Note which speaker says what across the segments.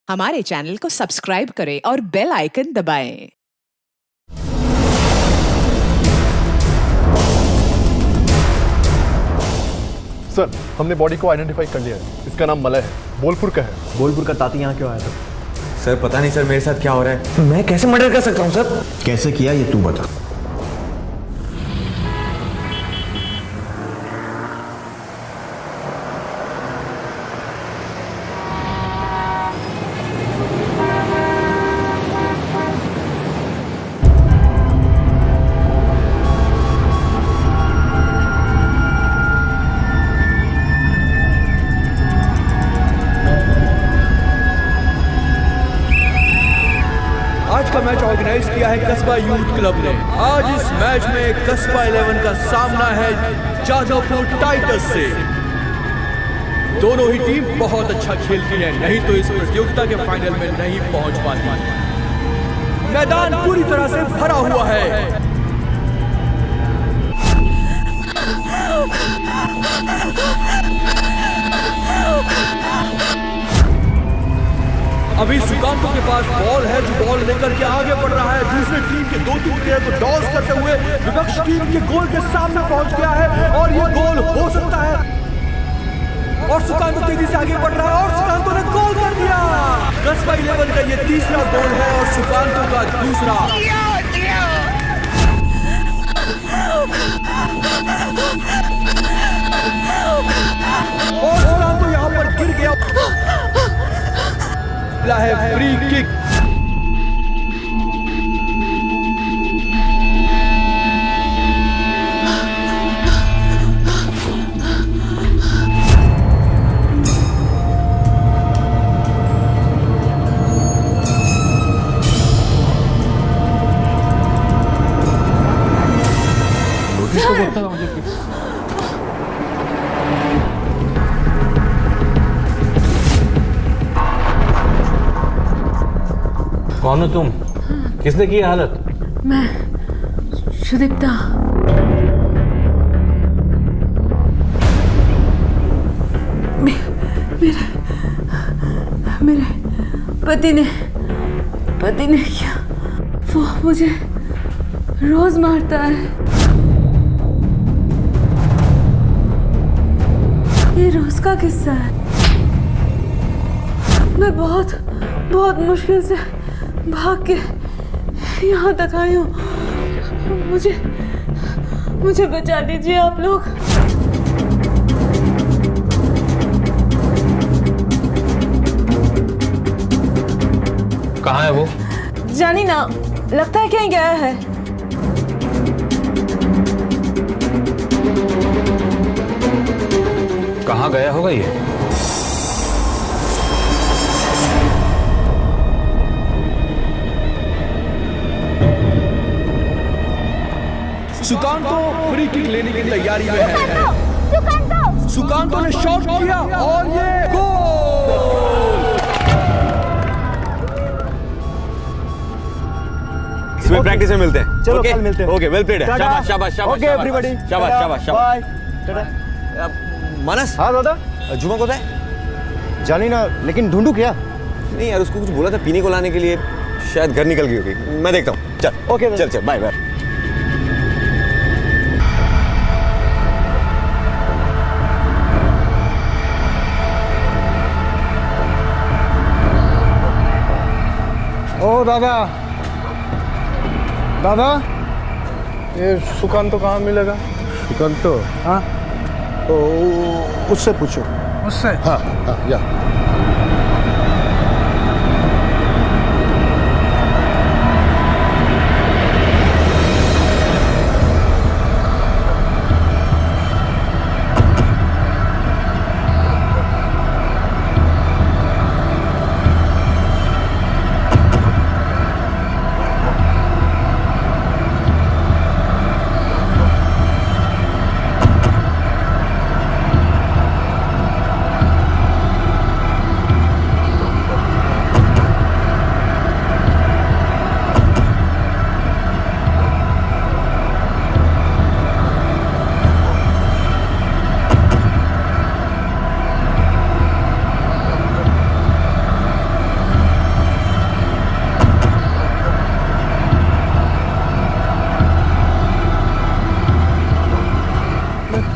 Speaker 1: हमारे चैनल को सब्सक्राइब करें और बेल आइकन दबाएं।
Speaker 2: सर, हमने बॉडी को आइडेंटिफाई कर लिया है। इसका नाम मलय है, बोलपुर का है।
Speaker 3: बोलपुर का ताती यहाँ क्यों आया था?
Speaker 4: सर पता नहीं सर, मेरे साथ क्या हो रहा है।
Speaker 3: मैं कैसे मर्डर कर सकता हूँ सर?
Speaker 5: कैसे किया ये तू बता।
Speaker 6: आज का मैच ऑर्गेनाइज किया है कस्बा यूथ क्लब ने। आज इस मैच में कस्बा 11 का सामना है जादवपुर टाइटंस से। दोनों ही टीम बहुत अच्छा खेलती है, नहीं तो इस प्रतियोगिता के फाइनल में नहीं पहुंच पाती। मैदान पूरी तरह से भरा हुआ है। अभी सुकांतो के पास बॉल है, जो बॉल लेकर के आगे बढ़ रहा है। दूसरी टीम के 2-3 प्लेयर को डॉस करते हुए विपक्ष टीम के गोल के सामने पहुंच गया है और ये गोल हो सकता है। और सुकांतो तेजी से आगे बढ़ रहा है और सुकांतो ने गोल कर दिया। कस्बा 11 का ये तीसरा गोल है और सुकांतो का दूसरा। और सुकांतो यहाँ पर गिर गया है। Free kick.
Speaker 2: नोटिस तो करता मुझे कुछ।
Speaker 4: कौन हो तुम? किसने की हालत?
Speaker 7: मैं सुदीप्ता। मेरे पति ने किया। वो मुझे रोज मारता है। ये रोज का किस्सा है। मैं बहुत मुश्किल से भाग के यहाँ तक आई हूँ। मुझे बचा दीजिए आप लोग।
Speaker 4: कहाँ है वो?
Speaker 7: जानी ना, लगता है कहीं गया है।
Speaker 4: कहाँ गया होगा ये?
Speaker 6: सुकांतो फ्री किक लेने की तैयारी में है। सुकांतो ने शॉट किया और ये गोल।
Speaker 4: इसमें प्रैक्टिस में मिलते हैं।
Speaker 3: चलो कल मिलते हैं।
Speaker 4: ओके, वेल प्लेड है। शाबाश शाबाश शाबाश।
Speaker 3: Okay everybody.
Speaker 4: शाबाश।
Speaker 3: बाय।
Speaker 4: मानस।
Speaker 3: हाँ दादा।
Speaker 4: जुमा को है?
Speaker 5: जानी ना, लेकिन ढूंढू क्या?
Speaker 4: नहीं यार, उसको कुछ बोला था पीने को लाने के लिए, शायद घर निकल गई होगी। मैं देखता हूँ। चल
Speaker 3: ओके
Speaker 4: चल बाय बाय।
Speaker 2: ओ दादा, ये सुकांतो कहाँ मिलेगा?
Speaker 5: सुकांतो?
Speaker 2: हाँ,
Speaker 5: तो उससे पूछो।
Speaker 2: उससे?
Speaker 5: हाँ या।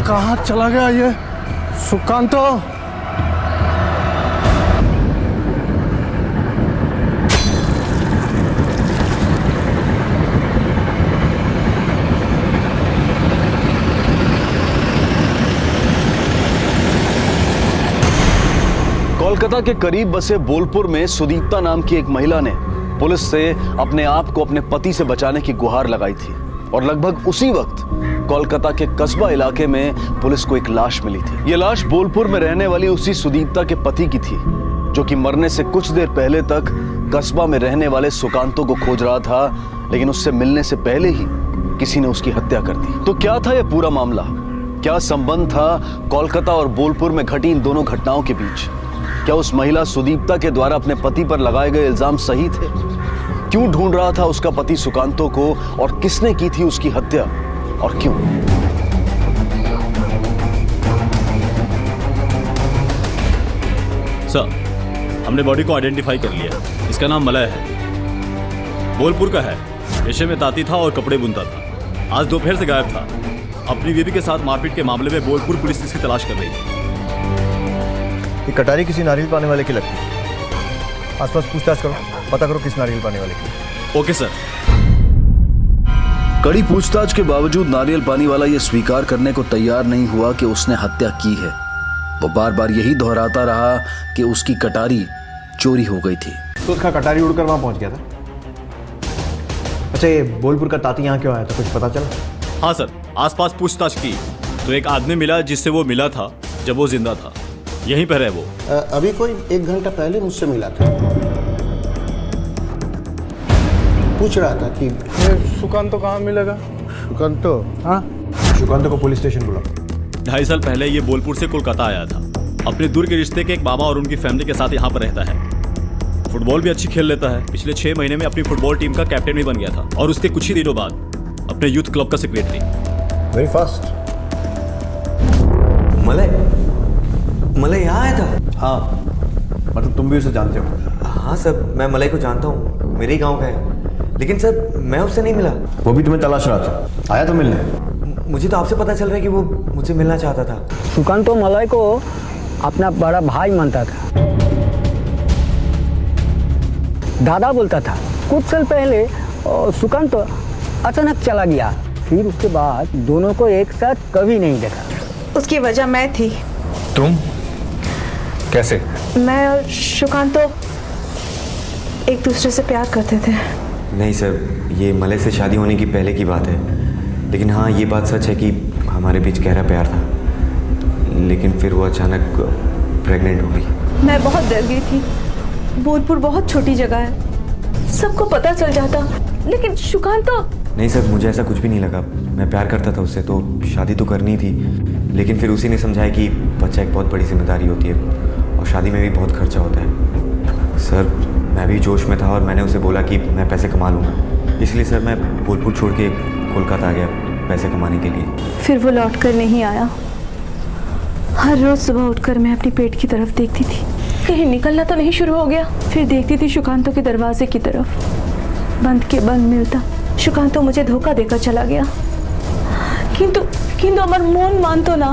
Speaker 5: कहाँ चला गया ये सुकांतो?
Speaker 8: कोलकाता के करीब बसे बोलपुर में सुदीप्ता नाम की एक महिला ने पुलिस से अपने आप को अपने पति से बचाने की गुहार लगाई थी और लगभग उसी वक्त कोलकाता के कस्बा इलाके में पुलिस को एक लाश मिली थी। यह लाश बोलपुर में रहने वाली उसी सुदीप्ता के पति की थी, जो कि मरने से कुछ देर पहले तक कस्बा में रहने वाले सुकांतो को खोज रहा था, लेकिन उससे मिलने से पहले ही किसी ने उसकी हत्या कर दी। तो क्या था यह पूरा मामला? क्या संबंध था कोलकाता और बोलपुर में घटी इन दोनों घटनाओं के बीच? क्या उस महिला सुदीप्ता के द्वारा अपने पति पर लगाए गए इल्जाम सही थे? क्यों ढूंढ रहा था उसका पति सुकांतो को और किसने की थी उसकी हत्या और क्यों?
Speaker 9: सर, हमने बॉडी को आइडेंटिफाई कर लिया। इसका नाम मलय है, बोलपुर का है, पेशे में तांती था और कपड़े बुनता था। आज दोपहर से गायब था। अपनी बीवी के साथ मारपीट के मामले में बोलपुर पुलिस इसकी तलाश कर रही थी।
Speaker 3: ये कटारी किसी नारियल पाने वाले की लगती है। आसपास पूछताछ करो, पता करो किस नारियल पाने वाले की।
Speaker 9: Okay sir.
Speaker 8: कड़ी पूछताछ के बावजूद नारियल पानी वाला यह स्वीकार करने को तैयार नहीं हुआ कि उसने हत्या की है। वो बार बार यही दोहराता रहा कि उसकी कटारी चोरी हो गई थी।
Speaker 3: तो उसका कटारी उड़कर वहां पहुंच गया था। अच्छा, ये बोलपुर का ताती यहाँ क्यों आया था, कुछ पता चला?
Speaker 9: हाँ सर, आसपास पूछताछ की तो एक आदमी मिला जिससे वो मिला था जब वो जिंदा था। यहीं पर है वो।
Speaker 5: अभी कोई 1 घंटा पहले मुझसे मिला था, पूछ रहा था कि
Speaker 2: सुकांतो कहाँ मिलेगा?
Speaker 5: सुकांतो?
Speaker 3: हाँ, सुकांतो को पुलिस स्टेशन बुलाओ।
Speaker 9: 2.5 साल पहले ये बोलपुर से कोलकाता आया था। अपने दूर के रिश्ते के एक मामा और उनकी फैमिली के साथ यहाँ पर रहता है। फुटबॉल भी अच्छी खेल लेता है। पिछले 6 महीने में अपनी फुटबॉल टीम का कैप्टन भी बन गया था और उसके कुछ ही दिनों बाद अपने यूथ क्लब का सेक्रेटरी।
Speaker 3: Very fast.
Speaker 4: मलय यहाँ आया था?
Speaker 3: हाँ, मतलब तुम भी उसे जानते हो?
Speaker 4: हाँ सर, मैं मलय को जानता हूँ, मेरे ही गांव का है। लेकिन सर, मैं उससे नहीं मिला।
Speaker 3: वो भी तुम्हें तलाश रहा था, आया तो मिलने?
Speaker 4: मुझे तो आपसे पता चल रहा है कि वो मुझसे मिलना चाहता था।
Speaker 10: सुकांतो मलय को अपना बड़ा भाई मानता था, दादा बोलता था। कुछ साल पहले सुकांतो अचानक चला गया, फिर उसके बाद दोनों को एक साथ कभी नहीं देखा।
Speaker 7: उसकी वजह मैं थी।
Speaker 3: तुम? कैसे?
Speaker 7: मैं और सुकांतो एक दूसरे से प्यार करते थे।
Speaker 4: नहीं सर, ये मलय से शादी होने की पहले की बात है। लेकिन हाँ, ये बात सच है कि हमारे बीच गहरा प्यार था, लेकिन फिर वो अचानक प्रेग्नेंट हो गई।
Speaker 7: मैं बहुत डर गई थी। बोलपुर बहुत छोटी जगह है, सबको पता चल जाता। लेकिन सुकांतो?
Speaker 4: नहीं सर, मुझे ऐसा कुछ भी नहीं लगा। मैं प्यार करता था उससे, तो शादी तो करनी थी। लेकिन फिर उसी ने समझाया कि बच्चा एक बहुत बड़ी जिम्मेदारी होती है और शादी में भी बहुत खर्चा होता है। सर, मैं भी जोश में था और मैंने उसे बोला कि मैं पैसे कमा लूँगा। इसलिए सर, मैं बोलपुर छोड़ के कोलकाता आ गया पैसे कमाने के लिए।
Speaker 7: फिर वो लौट कर नहीं आया। हर रोज़ सुबह उठकर मैं अपनी पेट की तरफ देखती थी, कहीं निकलना तो नहीं शुरू हो गया। फिर देखती थी सुकांतो के दरवाजे की तरफ, बंद के बंद मिलता। सुकांतो मुझे धोखा देकर चला गया। किंतु আমার মন মানতো না।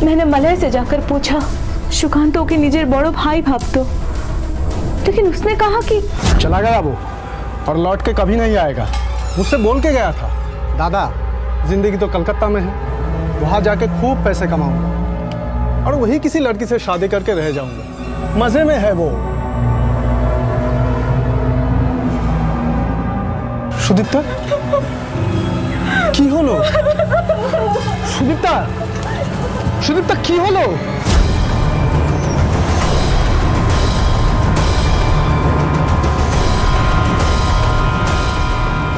Speaker 7: मैंने मलय से जाकर पूछा, सुकांतो के निजेर बड़ो भाई भाबतो, लेकिन उसने कहा कि
Speaker 5: चला गया वो और लौट के कभी नहीं आएगा। मुझसे बोल के गया था, दादा जिंदगी तो कलकत्ता में है, वहाँ जाके खूब पैसे कमाऊंगा और वही किसी लड़की से शादी करके रह जाऊंगा। मजे में है वो। सुदीप्ता की हलो? सुदीप्ता की हलो?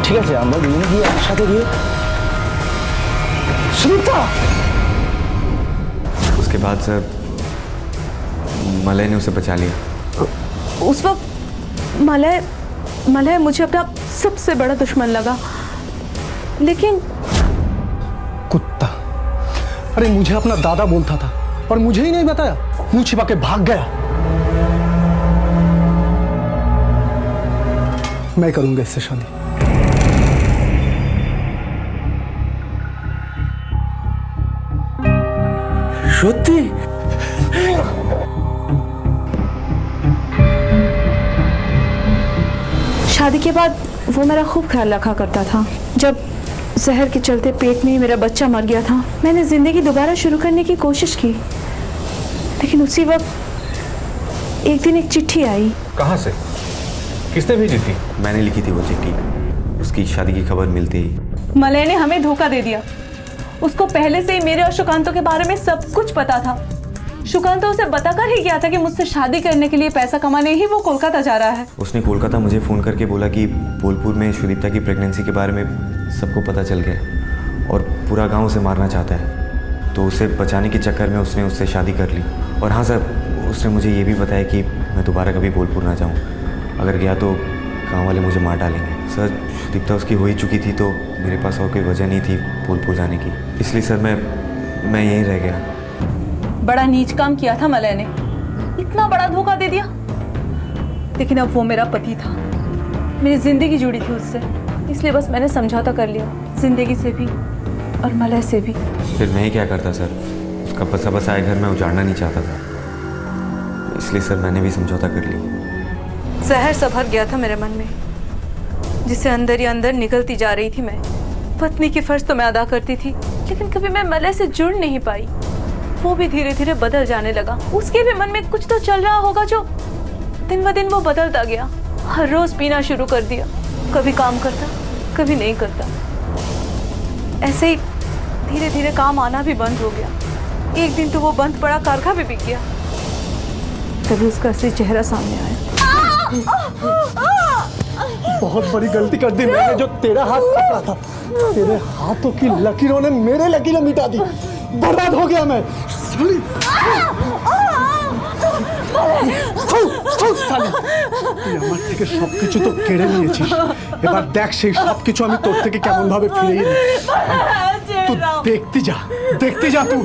Speaker 3: ঠিক আছে, আমরা দুজনে গিয়ে একসাথে গিয়ে।
Speaker 5: सुदीप्ता!
Speaker 4: उसके बाद सर, मलय ने उसे बचा लिया।
Speaker 7: उस वक्त मलय मुझे अपना सबसे बड़ा दुश्मन लगा। लेकिन
Speaker 5: कुत्ता! अरे मुझे अपना दादा बोलता था और मुझे ही नहीं बताया, मुंह छिपा के भाग गया। मैं करूंगा इससे शादी।
Speaker 6: সত্যি?
Speaker 7: शादी के बाद वो मेरा खूब ख्याल रखा करता था। जब जहर के चलते पेट में ही मेरा बच्चा मर गया था, मैंने ज़िंदगी दोबारा शुरू करने की कोशिश की, लेकिन उसी वक्त एक दिन एक चिट्ठी आई।
Speaker 11: कहाँ से? किसने भेजी थी?
Speaker 4: मैंने लिखी थी वो चिट्ठी। उसकी शादी की खबर मिलते ही
Speaker 7: मलय ने हमें धोखा दे दिया। उसको पहले से ही मेरे और सुकांतो के बारे में सब कुछ पता था। सुकांतो उसे बताकर ही गया था कि मुझसे शादी करने के लिए पैसा कमाने ही वो कोलकाता जा रहा है।
Speaker 4: उसने कोलकाता मुझे फ़ोन करके बोला कि बोलपुर में सुदीप्ता की प्रेगनेंसी के बारे में सबको पता चल गया और पूरा गांव उसे मारना चाहता है। तो उसे बचाने के चक्कर में उसने उससे शादी कर ली। और हाँ सर, उसने मुझे ये भी बताया कि मैं दोबारा कभी बोलपुर ना जाऊँ। अगर गया तो गाँव वाले मुझे मार डालेंगे। सर, सुदीप्ता उसकी हो ही चुकी थी तो मेरे पास और कोई वजह नहीं थी बोलपुर जाने की। इसलिए सर मैं यहीं रह गया।
Speaker 7: बड़ा नीच काम किया था मलय ने, इतना बड़ा धोखा दे दिया। लेकिन अब वो मेरा पति था, मेरी जिंदगी जुड़ी थी उससे, इसलिए बस मैंने समझौता कर लिया, जिंदगी से भी और मलय से भी।
Speaker 4: फिर मैं ही क्या करता सर? उसका बसा बसाए घर में उजाड़ना नहीं चाहता था, इसलिए सर मैंने भी समझौता कर लिया।
Speaker 7: जहर सा भर गया था मेरे मन में, जिसे अंदर ही अंदर निकलती जा रही थी मैं। पत्नी की फर्ज तो मैं अदा करती थी, लेकिन कभी मैं मलय से जुड़ नहीं पाई। वो भी धीरे धीरे बदल जाने लगा। उसके भी मन में कुछ तो चल रहा होगा जो दिन ब दिन वो बदलता गया। हर रोज पीना शुरू कर दिया, कभी काम करता कभी नहीं करता। ऐसे ही धीरे धीरे काम आना भी बंद हो गया। एक दिन तो वो बंद पड़ा कारखा भी बिक गया। तभी उसका असली चेहरा सामने आया।
Speaker 5: बहुत बड़ी गलती कर दी मैंने जो तेरा हाथ पकड़ा था। तेरे हाथों की लकीरों ने मेरे लकीरें मिटा दी। बर्बाद हो गया मैं। साली। साली। তুই আমার থেকে সবকিছু তো কেড়ে নিয়েছিস। এবার দেখ সেই সবকিছু আমি তোর থেকে কেমন ভাবে ফিরিয়ে নিই। তুই দেখতে যা তুই।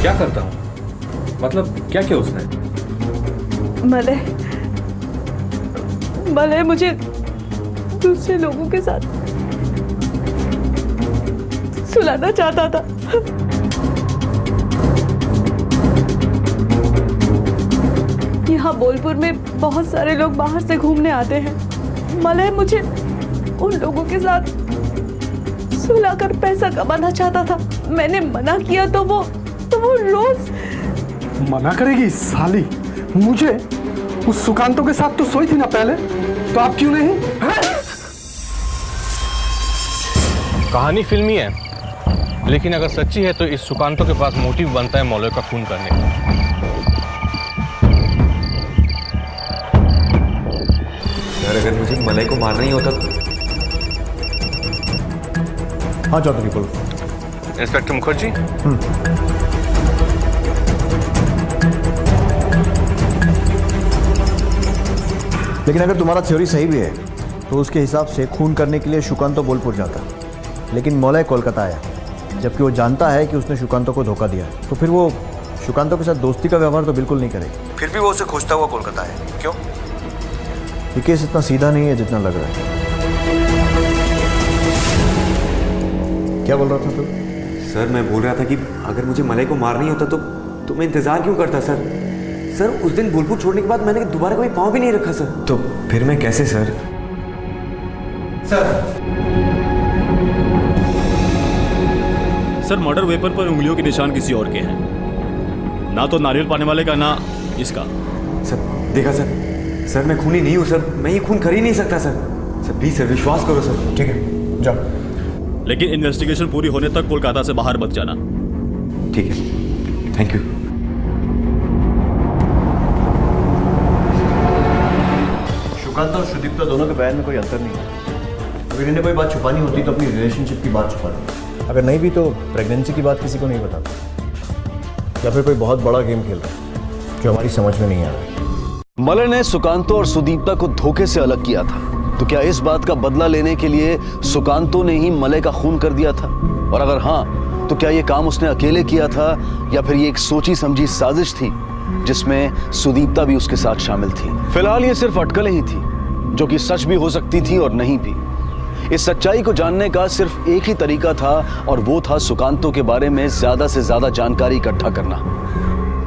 Speaker 11: क्या करता हूँ? मतलब क्या किया उसने?
Speaker 7: मलय मुझे दूसरे लोगों के साथ सुलाना चाहता था। यहाँ बोलपुर में बहुत सारे लोग बाहर से घूमने आते हैं। मलय मुझे उन लोगों के साथ सुलाकर पैसा कमाना चाहता था। मैंने मना किया तो वो रोज
Speaker 5: मना करेगी साली। मुझे उस सुकांतों के साथ तो सोई थी ना पहले, तो आप क्यों नहीं?
Speaker 11: कहानी फिल्मी है, लेकिन अगर सच्ची है तो इस सुकांतों के पास मोटिव बनता है मौलवी का खून करने का।
Speaker 4: सर, अगर मुझे मलय को मारना ही होता तो...
Speaker 3: हाँ चौधरी बोलो।
Speaker 11: इंस्पेक्टर मुखर्जी,
Speaker 3: लेकिन अगर तुम्हारा थ्योरी सही भी है तो उसके हिसाब से खून करने के लिए सुकांतो बोलपुर जाता, लेकिन मौलय कोलकाता आया, जबकि वो जानता है कि उसने सुकांतो को धोखा दिया है। तो फिर वो सुकांतो के साथ दोस्ती का व्यवहार तो बिल्कुल नहीं करेगी। फिर भी वो उसे खोजता हुआ कोलकाता है। क्यों? ये केस इतना सीधा नहीं है जितना लग रहा है। क्या बोल रहा था तू?
Speaker 4: सर, मैं बोल रहा था कि अगर मुझे मलय को मारना ही होता तो मैं इंतजार क्यों करता सर? सर, उस दिन बोलपुर छोड़ने के बाद मैंने दोबारा कभी पाँव भी नहीं रखा सर। तो फिर मैं कैसे सर?
Speaker 9: सर, मर्डर वेपन पर उंगलियों के निशान किसी और के हैं, ना तो नारियल पाने वाले का, ना इसका।
Speaker 4: सर देखा सर मैं खूनी नहीं हूँ सर। मैं ये खून कर ही नहीं सकता सर। सर प्लीज सर, विश्वास करो सर।
Speaker 3: ठीक है, जाओ।
Speaker 9: लेकिन इन्वेस्टिगेशन पूरी होने तक कोलकाता से बाहर मत जाना।
Speaker 4: ठीक है, थैंक यू।
Speaker 3: सुकांत और सुदीप्ता दोनों के बयान में कोई अंतर नहीं है। अगर इन्हें कोई बात छुपानी होती तो अपनी रिलेशनशिप की बात छुपाती, अगर नहीं भी तो प्रेगनेंसी की बात किसी को नहीं बताता, या फिर कोई बहुत बड़ा गेम खेल रहा है जो हमारी समझ में नहीं आ रहा है।
Speaker 8: मलय ने सुकांतो और सुदीप्ता को धोखे से अलग किया था, तो क्या इस बात का बदला लेने के लिए सुकांतो ने ही मलय का खून कर दिया था? और अगर हाँ, तो क्या ये काम उसने अकेले किया था या फिर ये एक सोची समझी साजिश थी जिसमें सुदीप्ता भी उसके साथ शामिल थी? फिलहाल ये सिर्फ अटकलें ही थी, जो कि सच भी हो सकती थी और नहीं भी। इस सच्चाई को जानने का सिर्फ एक ही तरीका था और वो था सुकांतो के बारे में ज्यादा से ज्यादा जानकारी इकट्ठा करना।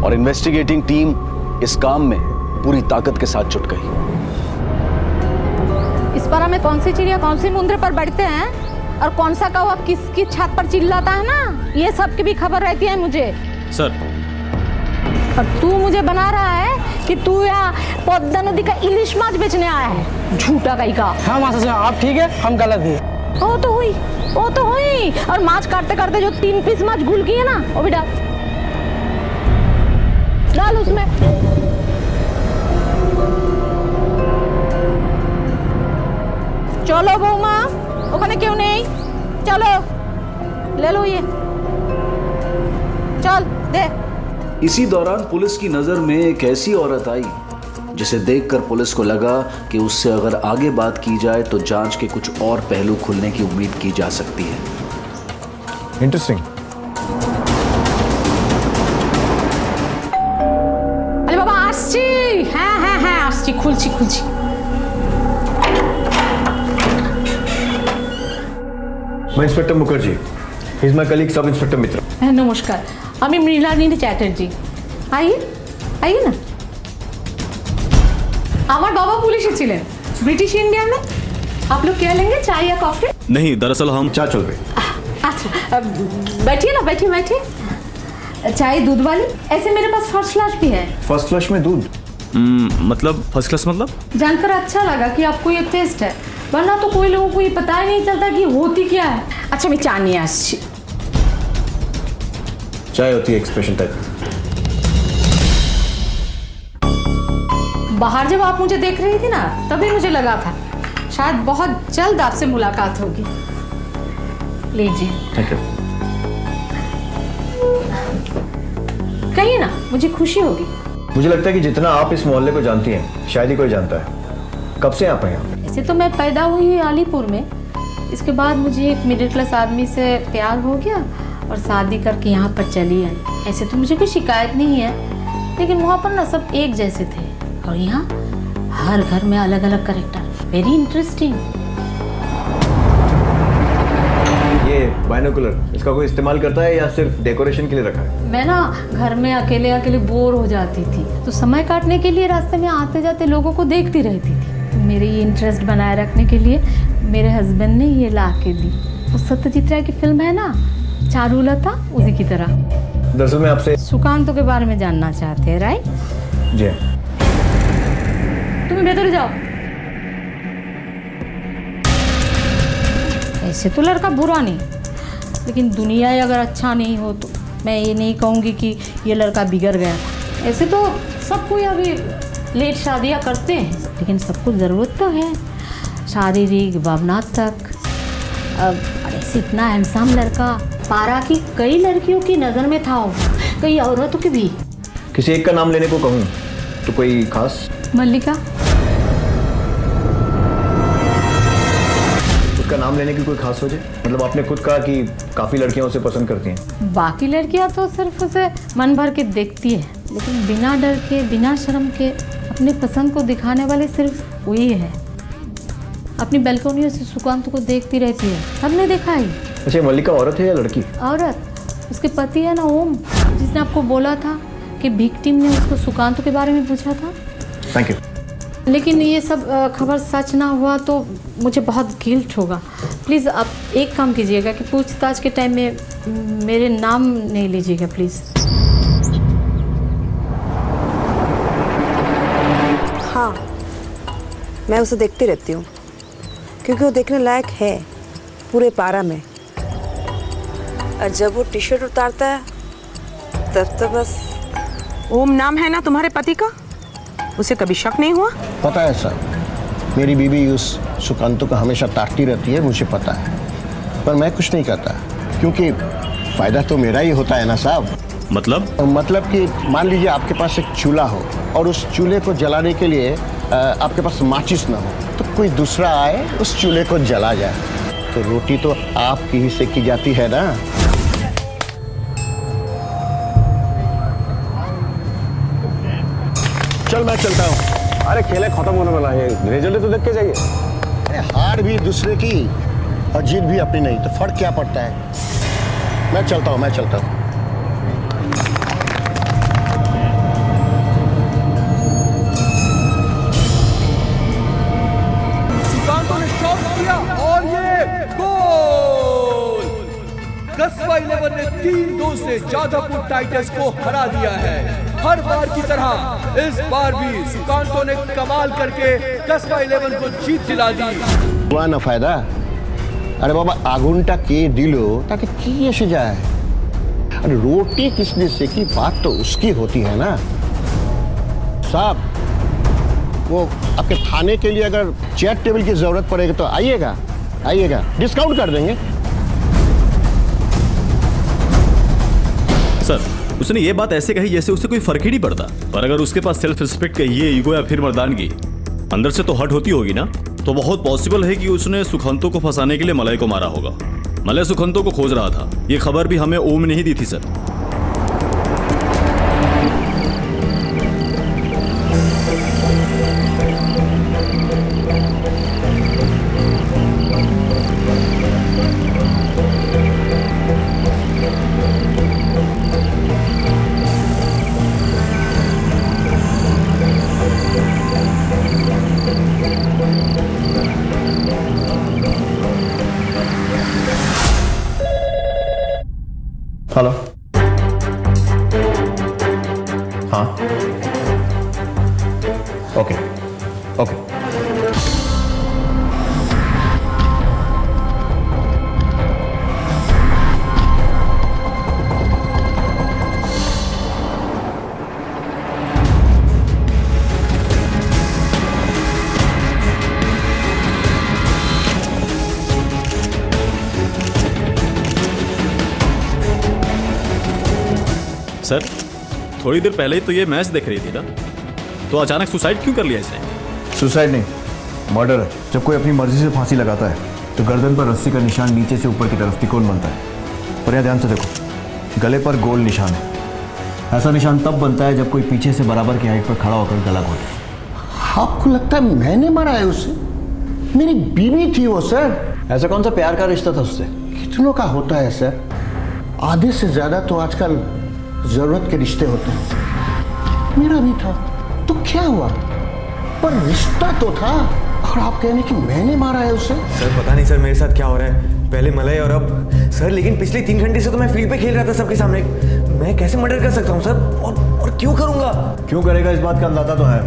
Speaker 8: और इन्वेस्टिगेटिंग टीम इस काम में पूरी ताकत के साथ जुट गई।
Speaker 7: इस पारा में कौन सी चिड़िया कौन सी मुंद्रे पर बैठते हैं और कौन सा कौवा किसकी छत पर चिल्लाता है ना, ये सब की भी खबर रहती है मुझे।
Speaker 9: सर
Speaker 7: और तू मुझे बना रहा है कि तू यहाँ पद्मा नदी का इलिश माछ बेचने आया है, झूठा कहीं का।
Speaker 10: हाँ मास्टर साहब, आप ठीक है, हम गलत हैं।
Speaker 7: वो तो हुई। और माछ काटते काटते जो 3 पीस माछ घुल गई है ना, वो भी डाल उसमें। चलो बहूमा, ओखाने क्यों नहीं, चलो ले लो ये, चल दे।
Speaker 8: इसी दौरान पुलिस की नजर में एक ऐसी औरत आई जिसे देखकर पुलिस को लगा कि उससे अगर आगे बात की जाए तो जांच के कुछ और पहलू खुलने की उम्मीद की जा सकती है।
Speaker 3: इंटरेस्टिंग।
Speaker 7: अरे बाबा आसची, हाँ आसची, खुलची।
Speaker 3: मैं inspector Mukherjee, he is my colleague sub inspector Mitra.
Speaker 7: नमस्कार, আমি মৃণালিনী চ্যাটার্জি। आइए ना। আমার বাবা পুলিশে ছিলেন ব্রিটিশ इंडिया में। आप लोग क्या लेंगे, चाय या कॉफी?
Speaker 9: नहीं, दरअसल हम
Speaker 3: चाय चल रही।
Speaker 7: अच्छा बैठिए ना, बैठिए। चाय दूध वाली? ऐसे मेरे पास फर्स्ट क्लास भी है।
Speaker 3: फर्स्ट फ्लश में दूध?
Speaker 9: मतलब फर्स्ट क्लास मतलब?
Speaker 7: जानकर अच्छा लगा कि आपको ये टेस्ट है, वरना तो कोई लोगों को ये पता ही नहीं चलता कि होती क्या है। अच्छा मैं चाय नहीं आसची।
Speaker 3: चाय होती है एक स्पेशल टाइप।
Speaker 7: बाहर जब आप मुझे देख रही थी ना, तभी मुझे लगा था शायद बहुत जल्द आपसे मुलाकात होगी। लीजिए।
Speaker 3: Thank you.
Speaker 7: कहिए ना, मुझे खुशी होगी।
Speaker 3: मुझे लगता है कि जितना आप इस मोहल्ले को जानती हैं शायद ही कोई जानता है। कब से आप हैं यहाँ?
Speaker 7: ऐसे तो मैं पैदा हुई अलीपुर में, इसके बाद मुझे एक मिडिल क्लास आदमी से प्यार हो गया और शादी करके यहाँ पर चली आई। ऐसे तो मुझे कोई शिकायत नहीं है, लेकिन वहाँ पर ना सब एक जैसे थे और यहाँ हर घर में अलग अलग कैरेक्टर। Very interesting.
Speaker 3: ये बाइनोकुलर इसका कोई इस्तेमाल करता है या सिर्फ डेकोरेशन के लिए रखा है?
Speaker 7: मैं ना घर में अकेले बोर हो जाती थी, तो समय काटने के लिए रास्ते में आते जाते लोगों को देखती रहती थी। तो मेरे ये इंटरेस्ट बनाए रखने के लिए मेरे हस्बैंड ने ये ला के दी। वो सत्यजीत राय की फिल्म है ना, चारुलता, उसी की तरह।
Speaker 3: दरअसल मैं आपसे
Speaker 7: सुकांतो के बारे में जानना चाहते हैं, राइट?
Speaker 3: जी।
Speaker 7: तुम भीतर जाओ। ऐसे तो लड़का बुरा नहीं, लेकिन दुनिया अगर अच्छा नहीं हो तो मैं ये नहीं कहूँगी कि ये लड़का बिगड़ गया। ऐसे तो सब कोई अभी लेट शादियाँ करते हैं, लेकिन सबको ज़रूरत तो है शारीरिक भावनात्मक। अब ऐसे इतना हैंडसम लड़का पारा की कई लड़कियों की नज़र में था, कई औरतों की भी।
Speaker 3: किसी एक का नाम लेने को कहूँ तो कोई खास?
Speaker 7: मल्लिका।
Speaker 3: उसका नाम लेने की कोई खास वजह? मतलब आपने खुद कहा कि काफ़ी लड़कियां उसे पसंद करती हैं।
Speaker 7: बाकी लड़कियां तो सिर्फ उसे मन भर के देखती है, लेकिन बिना डर के बिना शर्म के अपनी पसंद को दिखाने वाले सिर्फ वही है। अपनी बैल्कनियों से सुकांत को देखती रहती है, सबने देखा ही।
Speaker 3: अच्छा, मल्लिका औरत है या लड़की?
Speaker 7: औरत। उसके पति है ना ओम, जिसने आपको बोला था कि विक्टिम ने उसको सुकांत के बारे में पूछा था।
Speaker 3: Thank you.
Speaker 7: लेकिन ये सब खबर सच ना हुआ तो मुझे बहुत गिल्ट होगा। प्लीज़ आप एक काम कीजिएगा कि पूछताछ के टाइम में मेरे नाम नहीं लीजिएगा प्लीज़।
Speaker 12: हाँ, मैं उसे देखती रहती हूँ क्योंकि वो देखने लायक है पूरे पारा में। और जब वो टी शर्ट उतारता है तब तो बस। ओम नाम है ना तुम्हारे पति का, उसे कभी शक नहीं हुआ?
Speaker 5: पता है सर, मेरी बीवी उस सुकांतो को हमेशा ताकती रहती है, मुझे पता है, पर मैं कुछ नहीं करता क्योंकि फ़ायदा तो मेरा ही होता है ना साहब। मतलब कि मान लीजिए आपके पास एक चूल्हा हो और उस चूल्हे को जलाने के लिए आपके पास माचिस ना हो, तो कोई दूसरा आए उस चूल्हे को जला जाए, तो रोटी तो आपकी ही सेकी जाती है ना। चल मैं चलता हूँ।
Speaker 11: अरे खेले खत्म होने वाला है, रिजल्ट तो देख के जाइए।
Speaker 5: अरे हार भी दूसरे की
Speaker 13: और जीत भी अपनी नहीं, तो फर्क क्या पड़ता है। मैं चलता हूँ।
Speaker 6: सुकांतो ने शॉट किया और ये गोल। कस्बा 11 ने 3-2 से जादवपुर टाइटंस को हरा दिया है। हर बार की तरह इस बार भी सुकांतो ने कमाल करके कस्बा 11 को जीत दिला दी।
Speaker 13: हुआ ना फायदा। अरे बाबा, आगुनटा के दिलो ताकि की एसे যায়। अरे रोटी किसने सेकी, बात तो उसकी होती है ना। साहब, वो आपके थाने के लिए अगर चेयर टेबल की जरूरत पड़ेगी तो आइएगा, डिस्काउंट कर देंगे।
Speaker 9: सर, उसने ये बात ऐसे कही जैसे उसे कोई फर्क ही नहीं पड़ता। पर अगर उसके पास सेल्फ रिस्पेक्ट कहिए, ईगो या फिर मर्दानगी अंदर से तो हट होती होगी ना, तो बहुत पॉसिबल है कि उसने सुखंतो को फंसाने के लिए मलय को मारा होगा। मलय सुखंतो को खोज रहा था। ये खबर भी हमें ओम ने ही दी थी सर।
Speaker 3: हेलो। हाँ, ओके।
Speaker 9: सर, थोड़ी देर पहले ही तो ये मैच देख रही थी ना, तो अचानक सुसाइड क्यों कर लिया इसने?
Speaker 3: सुसाइड नहीं, मर्डर है। जब कोई अपनी मर्जी से फांसी लगाता है तो गर्दन पर रस्सी का निशान नीचे से ऊपर की तरफ तिकोन बनता है। और यहाँ ध्यान से देखो, गले पर गोल निशान है। ऐसा निशान तब बनता है जब कोई पीछे से बराबर की हाइट पर खड़ा होकर गला घोटे।
Speaker 13: आपको लगता है मैंने मारा है उसे? मेरी बीवी थी वो सर।
Speaker 3: ऐसा कौन सा प्यार का रिश्ता था उससे?
Speaker 13: कितनों का होता है सर, आधे से ज्यादा तो आजकल जरूरत के रिश्ते होते हैं। मेरा भी था तो क्या हुआ, पर रिश्ता तो था। और आप कहने कि मैंने मारा है उसे?
Speaker 4: सर पता नहीं सर मेरे साथ क्या हो रहा है, पहले मलय और अब सर। लेकिन पिछले 3 घंटे से तो मैं फील्ड पे खेल रहा था सबके सामने। मैं कैसे मर्डर कर सकता हूँ सर, और क्यों करूँगा?
Speaker 3: क्यों करेगा इस बात का अंदाजा तो है,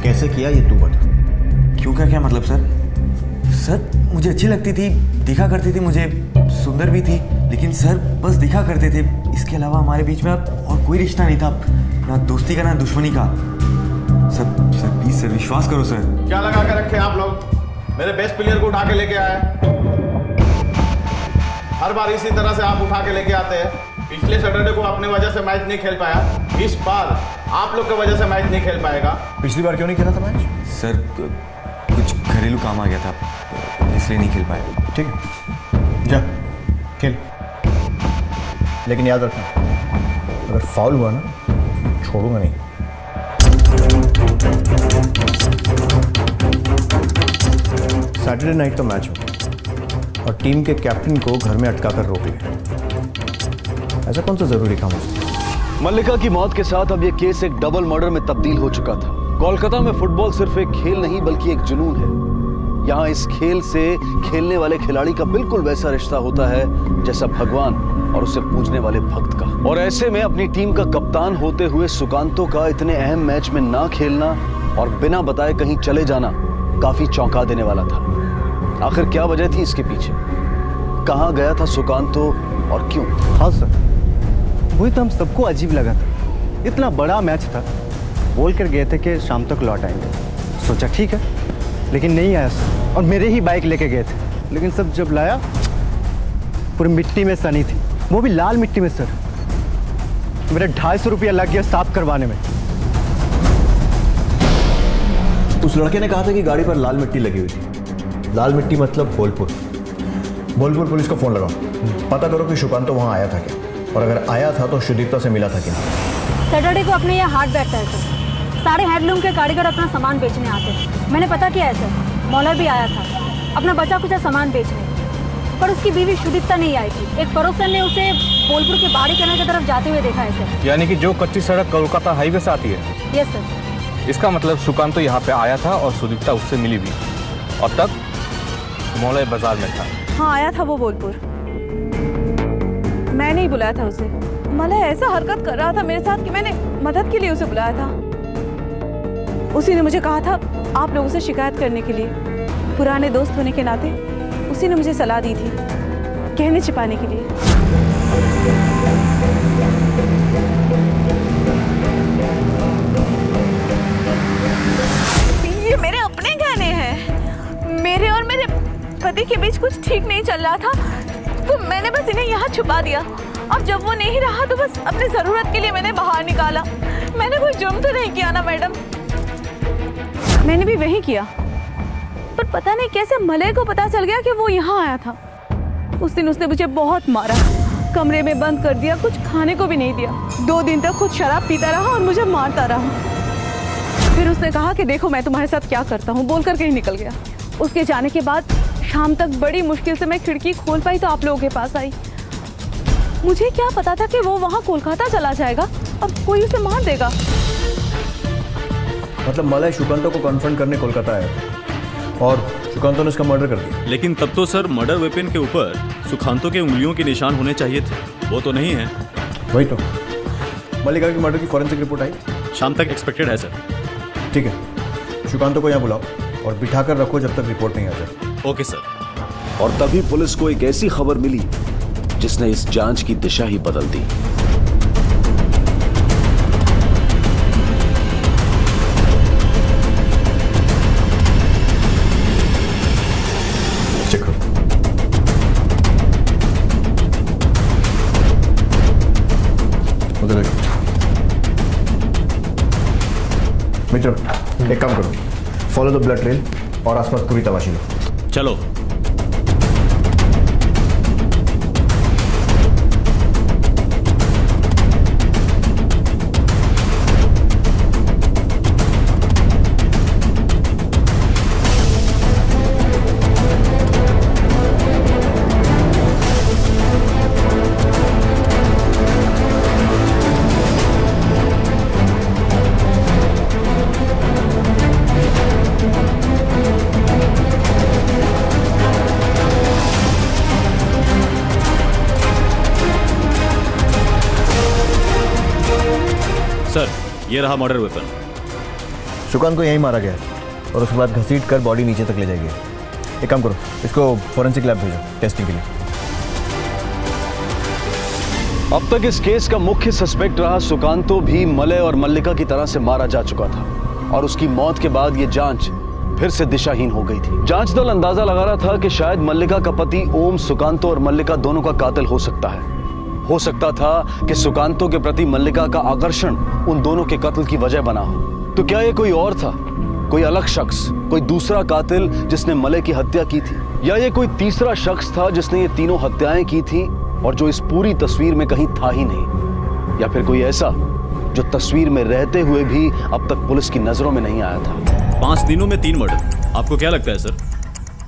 Speaker 3: कैसे किया ये तू बता।
Speaker 4: क्यों क्या मतलब सर? सर मुझे अच्छी लगती थी, दिखा करती थी, मुझे सुंदर भी थी, लेकिन सर बस दिखा करते थे। इसके अलावा हमारे बीच में और कोई रिश्ता नहीं था, ना दोस्ती का ना दुश्मनी का। सर प्लीज सर विश्वास करो सर।
Speaker 2: क्या लगा के रखे आप लोग? मेरे बेस्ट प्लेयर को उठा के लेके आए। हर बार इसी तरह से आप उठा के लेके आते हैं। पिछले सैटरडे को अपने वजह से मैच नहीं खेल पाया, इस बार आप लोग की वजह से मैच नहीं खेल पाएगा।
Speaker 3: पिछली बार क्यों नहीं खेला था मैच?
Speaker 4: सर कुछ घरेलू काम आ गया था, इसलिए नहीं खेल पाया।
Speaker 3: ठीक है, जा खेल, लेकिन याद रखना अगर फाउल हुआ ना छोड़ूंगा नहीं। सैटरडे नाइट का मैच हो और टीम के कैप्टन को घर में अटका कर रोक ले, ऐसा कौन सा जरूरी काम हो सकता है?
Speaker 8: मल्लिका की मौत के साथ अब यह केस एक डबल मर्डर में तब्दील हो चुका था। कोलकाता में फुटबॉल सिर्फ एक खेल नहीं बल्कि एक जुनून है। यहाँ इस खेल से खेलने वाले खिलाड़ी का बिल्कुल वैसा रिश्ता होता है जैसा भगवान और उसे पूजने वाले भक्त का। और ऐसे में अपनी टीम का कप्तान होते हुए सुकांतो का इतने अहम मैच में ना खेलना और बिना बताए कहीं चले जाना काफी चौंका देने वाला था। आखिर क्या वजह थी इसके पीछे? कहाँ गया था सुकांतो और क्यों?
Speaker 3: हाँ सर, वही तो हम सबको अजीब लगा था। इतना बड़ा मैच था, बोल कर गए थे कि शाम तक लौट आएंगे। सोचा ठीक है, लेकिन नहीं आया सर। और मेरे ही बाइक लेके गए थे, लेकिन सब जब लाया पूरी मिट्टी में सनी थी, वो भी लाल मिट्टी में सर। मेरा 250 रुपया लग गया साफ करवाने में। उस लड़के ने कहा था कि गाड़ी पर लाल मिट्टी लगी हुई थी। लाल मिट्टी मतलब बोलपुर। बोलपुर पुलिस को फोन लगाओ, पता करो कि सुकांतो वहां आया था क्या, और अगर आया था तो सुदीप्ता से मिला था कि नहीं।
Speaker 14: सैटरडे को अपने यहाँ हाट बैठता है सर। सारे हैंडलूम के कारीगर अपना सामान बेचने आते हैं। मैंने पता किया है सर, मॉलर भी आया था। अपना बचा कुचा सामान बेचने, पर उसकी बीवी सुदीप्ता नहीं आई थी। एक पड़ोसन ने उसे बोलपुर के बाड़ी कैनाल की तरफ जाते हुए देखा है सर।
Speaker 11: यानी कि जो कच्ची सड़क कोलकाता हाईवे से आती है?
Speaker 14: Yes sir.
Speaker 11: इसका मतलब सुकांत तो यहाँ पे आया था और सुदीप्ता उससे मिली भी, और तब मौलय बाजार में था।
Speaker 7: हाँ, आया था वो बोलपुर। मैंने ही बुलाया था उसे। मलय ऐसा हरकत कर रहा था मेरे साथ कि मैंने मदद के लिए उसे बुलाया था। उसी ने मुझे कहा था आप लोगों से शिकायत करने के लिए। पुराने दोस्त होने के नाते उसी ने मुझे सलाह दी थी, गहने छिपाने के लिए। ये मेरे अपने गहने हैं। मेरे और मेरे पति के बीच कुछ ठीक नहीं चल रहा था, तो मैंने बस इन्हें यहाँ छुपा दिया। अब जब वो नहीं रहा तो बस अपनी जरूरत के लिए मैंने बाहर निकाला। मैंने कोई जुर्म तो नहीं किया ना मैडम? मैंने भी वही किया, पर पता नहीं कैसे मलय को पता चल गया कि वो यहाँ आया था। उस दिन उसने मुझे बहुत मारा, कमरे में बंद कर दिया, कुछ खाने को भी नहीं दिया। 2 दिन तक खुद शराब पीता रहा और मुझे मारता रहा। फिर उसने कहा कि देखो मैं तुम्हारे साथ क्या करता हूँ, बोलकर कहीं निकल गया। उसके जाने के बाद शाम तक बड़ी मुश्किल से मैं खिड़की खोल पाई तो आप लोगों के पास आई। मुझे क्या पता था कि वो वहाँ कोलकाता चला जाएगा और कोई उसे मार देगा।
Speaker 3: मतलब मलय सुकांतो को कन्फ्रंट करने कोलकाता आया था और सुकांतो ने उसका मर्डर कर दिया।
Speaker 9: लेकिन तब तो सर मर्डर वेपन के ऊपर सुकांतो के उंगलियों के निशान होने चाहिए थे, वो तो नहीं है।
Speaker 3: वही तो। मल्लिका की मर्डर की फॉरेंसिक रिपोर्ट आई?
Speaker 9: शाम तक एक्सपेक्टेड है सर।
Speaker 3: ठीक है, सुकांतो को यहाँ बुलाओ और बिठाकर रखो जब तक रिपोर्ट नहीं आ जाए।
Speaker 9: Okay sir.
Speaker 8: और तभी पुलिस को एक ऐसी खबर मिली जिसने इस जांच की दिशा ही बदल दी।
Speaker 3: मित्र, एक काम करो, फॉलो द ब्लड ट्रेल और आसपास पूरी तलाशी लो।
Speaker 9: चलो। सर, ये रहा मर्डर वेपन।
Speaker 3: सुकांत को यहीं मारा गया और उसके बाद घसीट कर बॉडी नीचे तक ले जाएगी। एक काम करो, इसको फॉरेंसिक लैब भेजो टेस्टिंग के लिए।
Speaker 8: अब तक इस केस का मुख्य सस्पेक्ट रहा सुकांतो भी मलय और मल्लिका की तरह से मारा जा चुका था और उसकी मौत के बाद यह जांच फिर से दिशाहीन हो गई थी। जांच दल अंदाजा लगा रहा था कि शायद मल्लिका का पति ओम सुकांतो और मल्लिका दोनों का कातिल हो सकता है। हो सकता था कि सुकांतो के प्रति मल्लिका का आकर्षण उन दोनों के कत्ल की वजह बना हो। तो क्या ये कोई और था, कोई अलग शख्स, कोई दूसरा कातिल जिसने मलय की हत्या की थी, या ये कोई तीसरा शख्स था जिसने ये तीनों हत्याएं की थी और जो इस पूरी तस्वीर में कहीं था ही नहीं, या फिर कोई ऐसा जो तस्वीर में रहते हुए भी अब तक पुलिस की नजरों में नहीं आया था।
Speaker 9: 5 दिनों में 3 मर्डर, आपको क्या लगता है सर?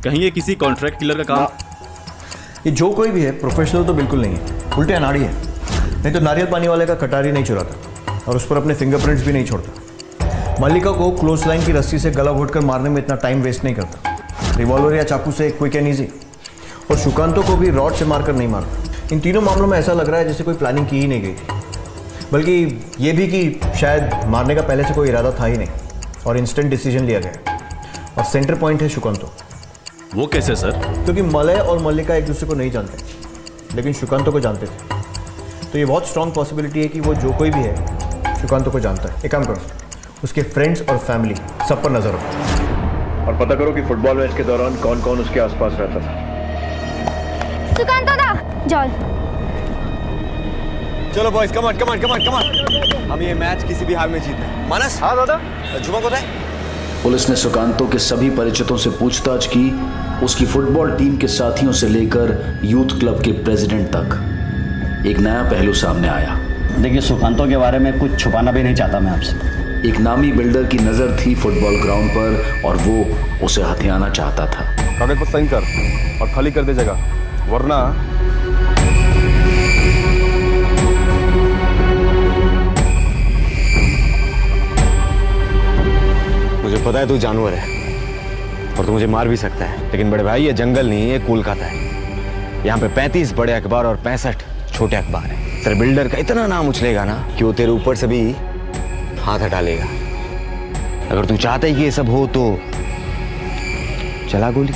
Speaker 9: कहीं ये किसी कॉन्ट्रैक्ट किलर का काम?
Speaker 3: ये जो कोई भी है प्रोफेशनल तो बिल्कुल नहीं है, उल्टे अनाड़ी है। नहीं तो नारियल पानी वाले का कटारी नहीं चुराता और उस पर अपने फिंगरप्रिंट्स भी नहीं छोड़ता। मल्लिका को क्लोज लाइन की रस्सी से गला घोटकर मारने में इतना टाइम वेस्ट नहीं करता, रिवॉल्वर या चाकू से क्विक एंड ईजी। और सुकांतो को भी रॉड से मारकर नहीं मारता। इन तीनों मामलों में ऐसा लग रहा है जैसे कोई प्लानिंग की ही नहीं गई थी, बल्कि ये भी कि शायद मारने का पहले से कोई इरादा था ही नहीं और इंस्टेंट डिसीजन लिया गया। और सेंटर पॉइंट है सुकांतो।
Speaker 9: वो कैसे सर?
Speaker 3: क्योंकि मलय और मल्लिका एक दूसरे को नहीं जानते, लेकिन सुकांतो को जानते थे। तो ये बहुत स्ट्रांग पॉसिबिलिटी है कि वो जो कोई भी है सुकांतो को जानता है। एक काम करो, उसके फ्रेंड्स और फैमिली सब पर नजर रखो और पता करो कि फुटबॉल मैच के दौरान कौन कौन उसके आसपास रहता था।
Speaker 14: सुकांतो दा, जाओ।
Speaker 4: चलो boys, come on come on come on come on, हम ये मैच किसी भी हाल में जीतना है। मानस? हाँ दादा। जुमा को है?
Speaker 8: पुलिस ने सुकांतो के सभी परिचितों से पूछताछ की, उसकी फुटबॉल टीम के साथियों से लेकर यूथ क्लब के प्रेसिडेंट तक। एक नया पहलू सामने आया।
Speaker 10: देखिए, सुकांतो के बारे में कुछ छुपाना भी नहीं चाहता मैं आपसे।
Speaker 8: एक नामी बिल्डर की नजर थी फुटबॉल ग्राउंड पर और वो उसे हथियाना चाहता था। कागज पर साइन कर और खाली कर दे जगह, वरना
Speaker 4: मुझे पता है तू जानवर है और तू मुझे मार भी सकता है, लेकिन बड़े भाई ये जंगल नहीं है, कोलकाता है। यहाँ पे 35 बड़े अखबार और 65 छोटे अखबार हैं। तेरे बिल्डर का इतना नाम उछलेगा ना कि वो तेरे ऊपर से भी हाथ हटा लेगा। अगर तू चाहता ही कि ये सब हो तो चला गोली।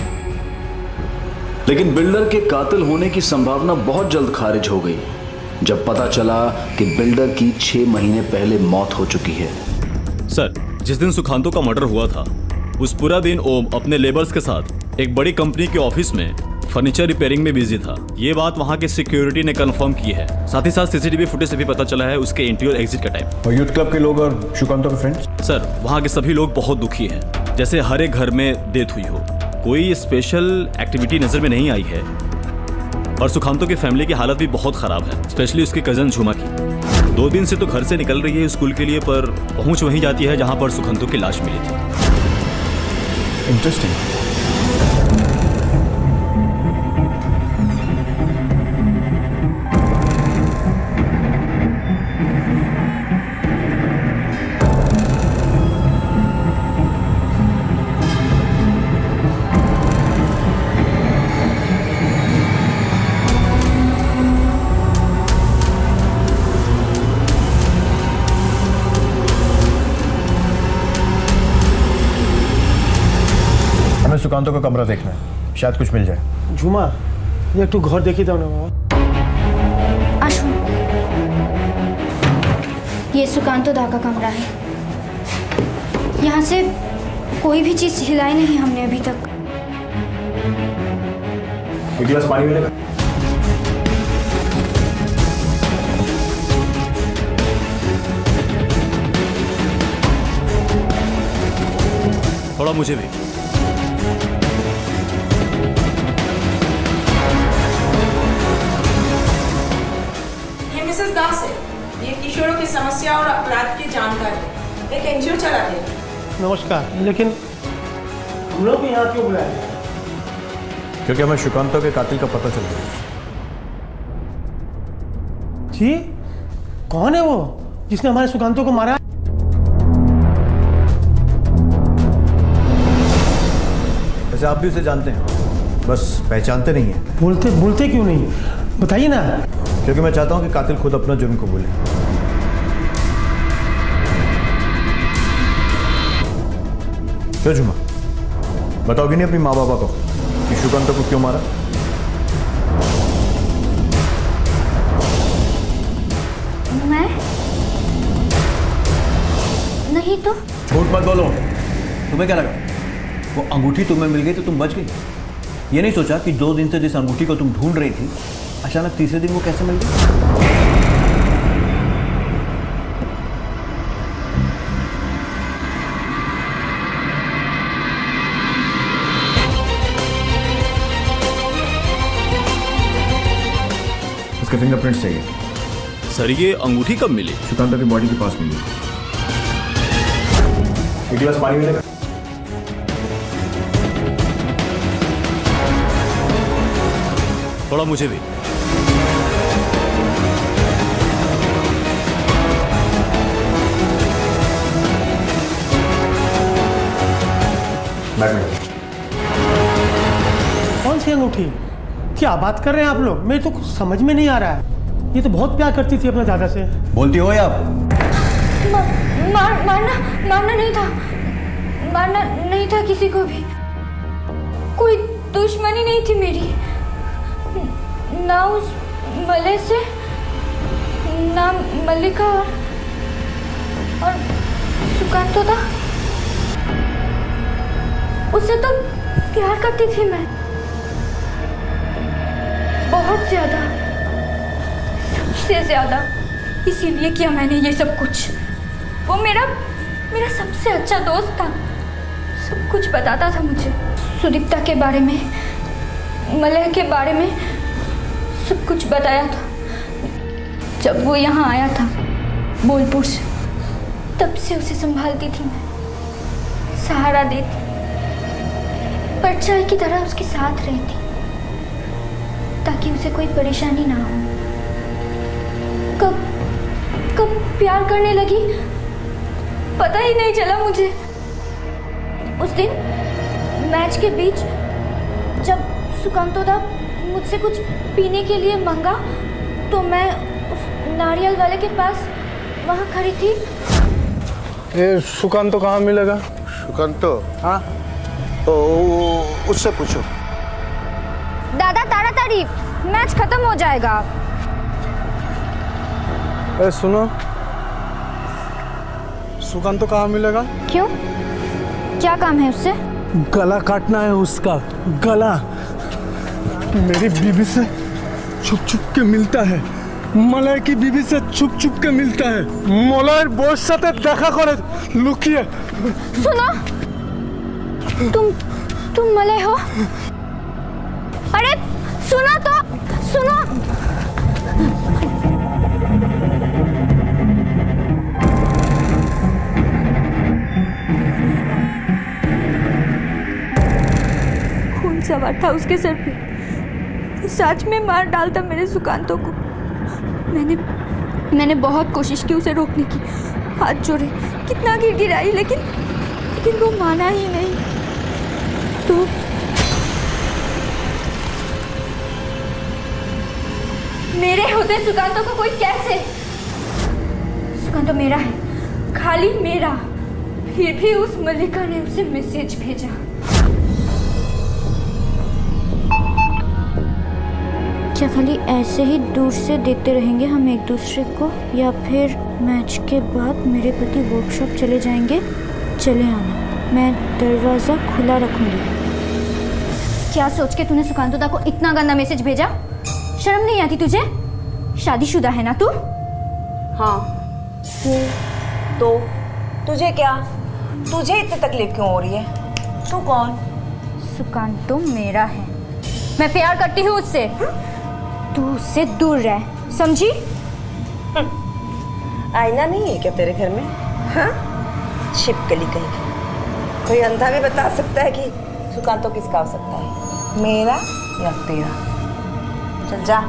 Speaker 8: लेकिन बिल्डर के कातिल होने की संभावना बहुत जल्द खारिज हो गई जब पता चला कि बिल्डर की 6 महीने पहले मौत हो चुकी है।
Speaker 9: सर, जिस दिन सुखांतो का मर्डर हुआ था उस पूरा दिन ओम अपने लेबर्स के साथ एक बड़ी कंपनी के ऑफिस में फर्नीचर रिपेयरिंग में बिजी था। ये बात वहाँ के सिक्योरिटी ने कंफर्म की है। साथ ही साथ सीसीटीवी फुटेज से भी पता चला है उसके एंट्री और एग्जिट का टाइम।
Speaker 3: और यूथ क्लब के लोग और सुकांतो के फ्रेंड्स?
Speaker 9: सर, वहाँ के सभी लोग बहुत दुखी हैं, जैसे हर एक घर में डेथ हुई हो। कोई स्पेशल एक्टिविटी नजर में नहीं आई है। और सुखांतो की फैमिली की हालत भी बहुत खराब है, स्पेशली उसके कजन झुमा की। 2 दिन से तो घर से निकल रही है स्कूल के लिए, पर पहुंच वहीं जाती है जहां पर सुखांतो की लाश मिली थी।
Speaker 3: इंटरेस्टिंग। सुकांतो का कमरा देखना है, शायद कुछ मिल जाए।
Speaker 5: झुमा, ये तू घर देखी था ना बाबा।
Speaker 14: आशु, ये सुकांतो दा का कमरा है। यहाँ से कोई भी चीज हिलाई नहीं हमने अभी तक।
Speaker 3: एक गिलास पानी मिलेगा?
Speaker 9: थोड़ा मुझे भी।
Speaker 15: मिसेस दास है, ये किशोरों की समस्या और अपराध की जानकारी एक एनजीओ चलाते हैं।
Speaker 5: नमस्कार, लेकिन हम लोग यहाँ क्यों बुलाए?
Speaker 3: क्योंकि हमें सुकांतो के कातिल का पता चल गया।
Speaker 5: जी, कौन है वो जिसने हमारे सुकांतो को मारा?
Speaker 3: वैसे आप भी उसे जानते हैं, बस पहचानते नहीं हैं।
Speaker 5: बोलते क्यों नहीं, बताइए ना।
Speaker 3: क्योंकि मैं चाहता हूं कि कातिल खुद अपना जुर्म को बोले। क्यों झुमा, बताओगी नहीं अपनी माँ बाबा को कि सुकांतो को क्यों मारा?
Speaker 14: मैं नहीं तो।
Speaker 3: झूठ मत बोलो। तुम्हें क्या लगा वो अंगूठी तुम्हें मिल गई तो तुम बच गई? ये नहीं सोचा कि 2 दिन से जिस अंगूठी को तुम ढूंढ रही थी अचानक तीसरे दिन वो कैसे मिल गई? उसके फिंगरप्रिंट्स चाहिए।
Speaker 9: सर, ये अंगूठी कब मिली?
Speaker 3: सुकांतो की बॉडी के पास मिली। एक गिलास पानी मिलेगा?
Speaker 9: थोड़ा मुझे भी।
Speaker 5: कौन सी अंगूठी? क्या बात कर रहे हैं आप लोग? मेरे तो कुछ समझ में नहीं आ रहा है। ये तो बहुत प्यार करती थी अपने दादा से।
Speaker 3: बोलती हो या आप?
Speaker 14: मारना नहीं था किसी को भी। कोई दुश्मनी नहीं थी मेरी, ना उस मले से, ना मल्लिका और सुकांतो था। उससे तो प्यार करती थी मैं, बहुत ज्यादा, सबसे ज्यादा। इसीलिए किया मैंने ये सब कुछ। वो मेरा सबसे अच्छा दोस्त था, सब कुछ बताता था मुझे, सुदीप्ता के बारे में, मलय के बारे में, सब कुछ बताया था। जब वो यहाँ आया था बोलपुर से, तब से उसे संभालती थी मैं, सहारा देती। परछाई की तरह उसके साथ रहती ताकि उसे कोई परेशानी ना हो। कब कब प्यार करने लगी पता ही नहीं चला मुझे। उस दिन मैच के बीच जब सुकांतो दा मुझसे कुछ पीने के लिए मांगा तो मैं उस नारियल वाले के पास वहाँ खड़ी थी।
Speaker 5: ये सुकांतो कहाँ मिलेगा?
Speaker 13: सुकांतो? हाँ, उससे पूछो।
Speaker 14: दादा ताड़ाताड़ी मैच खत्म हो जाएगा।
Speaker 5: सुनो, सुकांतो कहाँ मिलेगा?
Speaker 14: क्यों, क्या काम है उससे?
Speaker 5: गला काटना है उसका, गला। मेरी बीबी से छुप छुप के मिलता है, मलय की बीबी से छुप छुप के मिलता है। मलयर बोस साथे देखा करे लुकिए।
Speaker 14: सुनो, तुम मलय हो? अरे सुनो तो, सुनो। खून सवार था उसके सर पे, सच में मार डालता मेरे सुकांतो को। मैंने बहुत कोशिश की उसे रोकने की, हाथ जोड़े, कितना गिड़गिड़ाई, लेकिन वो माना ही नहीं। तो मेरे होते सुकांतो को कोई कैसे? सुकांतो मेरा है, खाली मेरा। फिर भी उस मल्लिका ने उसे मैसेज भेजा। क्या खाली ऐसे ही दूर से देखते रहेंगे हम एक दूसरे को, या फिर मैच के बाद मेरे पति वर्कशॉप चले जाएंगे? चले आना, मैं दरवाज़ा खुला रखूंगी। क्या सोच के तूने सुकांतो को इतना गंदा मैसेज भेजा? शर्म नहीं आती तुझे? शादीशुदा है ना तू?
Speaker 12: हाँ तो तुझे क्या, तुझे इतनी तकलीफ क्यों हो रही है? तू कौन?
Speaker 14: सुकांतो मेरा है, मैं प्यार करती हूँ उससे। तू उससे दूर रह, समझी?
Speaker 12: आईना नहीं है क्या तेरे घर में? हाँ, छिपकली कहीं की। कोई अंधा भी बता सकता है कि सुकांतो किसका हो सकता है, मेरा या तेरा? चल जा,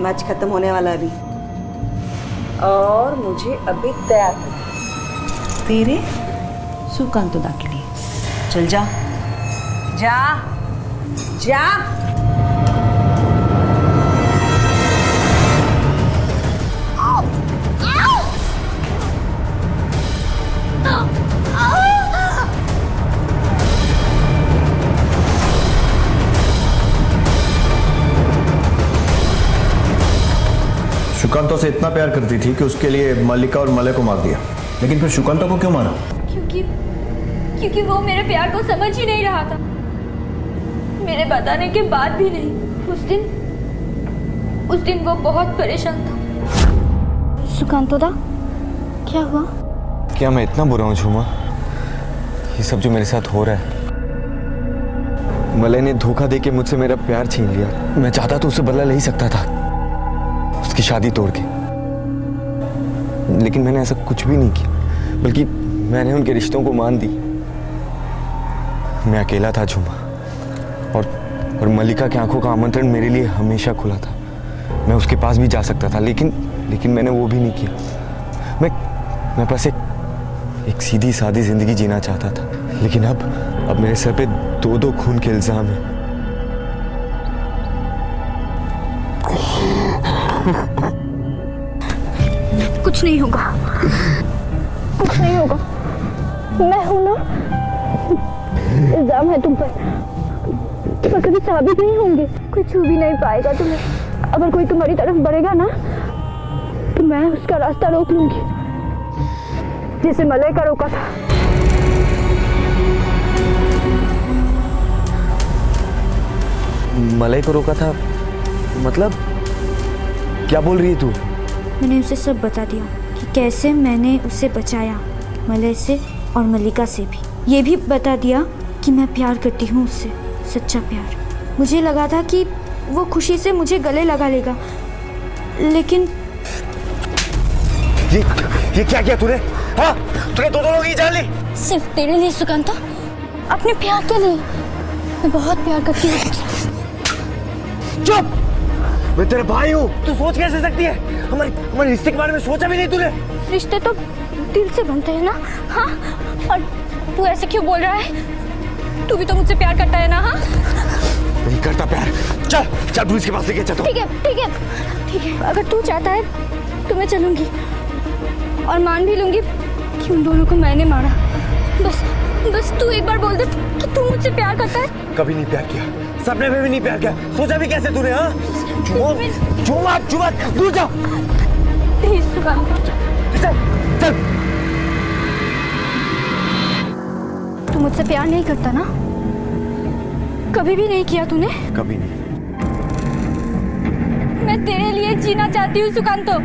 Speaker 12: मैच खत्म होने वाला अभी, और मुझे अभी तैयार करना तेरे सुकांतो दा के लिए। चल जा जा जा।
Speaker 3: सुकांतो से इतना प्यार करती थी कि उसके लिए मल्लिका और मलय को मार दिया, लेकिन फिर सुकांतो को क्यों मारा?
Speaker 14: क्योंकि वो मेरे प्यार को समझ ही नहीं रहा था, मेरे बताने के बाद भी नहीं। उस दिन वो बहुत परेशान था। सुकांतो दा, क्या हुआ?
Speaker 4: क्या मैं इतना बुरा हूँ झूमा? ये सब जो मेरे साथ हो रहा है, मलय ने धोखा देके मुझसे मेरा प्यार छीन लिया। मैं चाहता तो उससे बदला ले ही सकता था, उसकी शादी तोड़ के, लेकिन मैंने ऐसा कुछ भी नहीं किया, बल्कि मैंने उनके रिश्तों को मान दी। मैं अकेला था झूमा, और मल्लिका की आंखों का आमंत्रण मेरे लिए हमेशा खुला था। मैं उसके पास भी जा सकता था, लेकिन मैंने वो भी नहीं किया। मैं बस एक सीधी सादी जिंदगी जीना चाहता था, लेकिन अब मेरे सर पे दो खून के इल्जाम है।
Speaker 14: कुछ नहीं होगा, कुछ नहीं होगा, मैं हूं ना। इल्जाम है तुम पर, पर कभी साबित नहीं होंगे। कोई छू भी नहीं पाएगा तुम्हें। अगर कोई तुम्हारी तरफ बढ़ेगा ना, तो मैं उसका रास्ता रोक लूंगी, जैसे मलय का रोका था।
Speaker 4: मलय को रोका था? मतलब क्या बोल रही है तू?
Speaker 14: मैंने उसे सब बता दिया कि कैसे मैंने उसे बचाया, मलय से और मल्लिका से भी। ये भी बता दिया कि मैं प्यार करती हूँ उससे, सच्चा प्यार। मुझे लगा था कि वो खुशी से मुझे गले लगा लेगा, लेकिन
Speaker 4: ये क्या किया तूने? हाँ, तूने दो लोग ही जान ली?
Speaker 14: सिर्फ तेरे लिए सुकांतो, अपने प्यार के लिए। मैं बहुत प्यार करती हूँ।
Speaker 4: चुप! मैं तेरे भाई हूँ। तू सोच कैसे सकती है? हमारे रिश्ते के बारे में सोचा भी नहीं तूने?
Speaker 14: रिश्ते तो दिल से बनते हैं ना। हाँ, और तू ऐसे क्यों बोल रहा है? तू भी तो मुझसे प्यार करता है ना? हाँ,
Speaker 4: नहीं करता प्यार। चल चल पुलिस के पास लेके चल।
Speaker 14: ठीक है ठीक है ठीक है, अगर तू चाहता है तो मैं चलूंगी और मान भी लूंगी कि उन दोनों को मैंने मारा। बस तू एक बार बोल दे कि तू मुझसे प्यार करता है।
Speaker 4: कभी नहीं प्यार किया, सपने में भी नहीं प्यार किया, सोचा भी कैसे तूने? हाँ, चुप दूर जा।
Speaker 14: प्लीज सुकांत,
Speaker 4: चल चल।
Speaker 14: तू मुझसे प्यार नहीं करता ना? कभी भी नहीं किया तूने?
Speaker 4: कभी नहीं।
Speaker 14: मैं तेरे लिए जीना चाहती हूँ सुकांतो,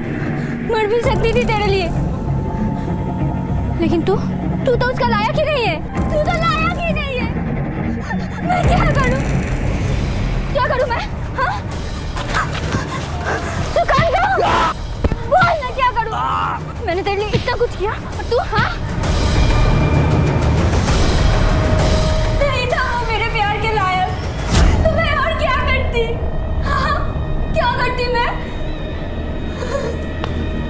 Speaker 14: मर भी सकती थी तेरे लिए, लेकिन तू तो उसका लायक ही नहीं है। तू तो लायक ही नहीं है। मैं क्या करूं मैं? हाँ, सुकांतो, बोल मैं क्या करूं? मैंने तेरे लिए इतना कुछ किया और तू? हाँ, नहीं था वो मेरे प्यार के लायक तो मैं और क्या करती? हाँ, क्या करती मैं?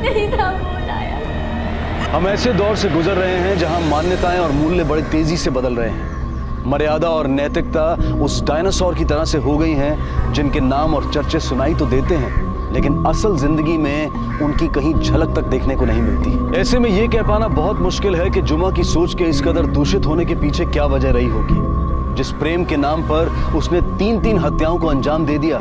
Speaker 14: नहीं था वो लायक।
Speaker 8: हम ऐसे दौर से गुजर रहे हैं जहां मान्यताएं और मूल्य बड़ी तेजी से बदल रहे हैं। मर्यादा और नैतिकता उस डायनासोर की तरह से हो गई हैं जिनके नाम और चर्चे सुनाई तो देते हैं, लेकिन असल जिंदगी में उनकी कहीं झलक तक देखने को नहीं मिलती। ऐसे में ये कह पाना बहुत मुश्किल है कि जुमा की सोच के इस कदर दूषित होने के पीछे क्या वजह रही होगी। जिस प्रेम के नाम पर उसने 3 हत्याओं को अंजाम दे दिया,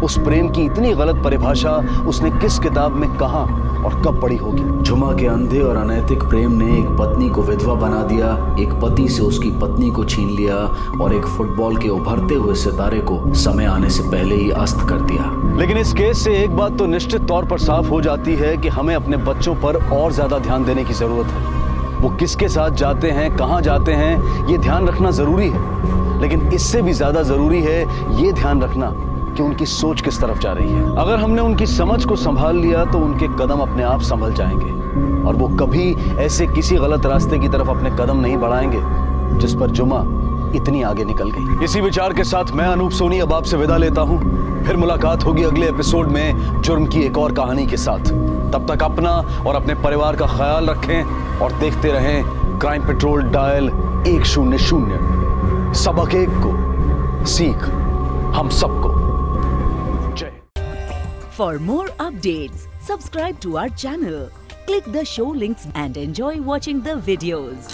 Speaker 8: उस प्रेम की इतनी गलत परिभाषा उसने किस किताब में कहां और कब पढ़ी होगी?
Speaker 16: जुमा के अंधे और अनैतिक प्रेम ने एक पत्नी को विधवा बना दिया, एक पति से उसकी पत्नी को छीन लिया और एक फुटबॉल के उभरते हुए सितारे को समय आने से पहले ही अस्त कर दिया।
Speaker 8: लेकिन इस केस से एक बात तो निश्चित तौर पर साफ हो जाती है कि हमें अपने बच्चों पर और ज्यादा ध्यान देने की जरूरत है। वो किसके साथ जाते हैं, कहाँ जाते हैं, ये ध्यान रखना जरूरी है, लेकिन इससे भी ज्यादा जरूरी है ये ध्यान रखना कि उनकी सोच किस तरफ जा रही है। अगर हमने उनकी समझ को संभाल लिया तो उनके कदम अपने आप संभल जाएंगे और वो कभी ऐसे किसी गलत रास्ते की तरफ अपने कदम नहीं बढ़ाएंगे जिस पर जुमा इतनी आगे निकल गई। इसी विचार के साथ मैं अनूप सोनी अब आपसे विदा लेता हूं। फिर मुलाकात होगी अगले एपिसोड में जुर्म की एक और कहानी के साथ। तब तक अपना और अपने परिवार का ख्याल रखें और देखते रहें क्राइम पेट्रोल डायल 100। सबक एक को, सीख हम सबको।
Speaker 1: For more updates, subscribe to our channel, click the show links and enjoy watching the videos.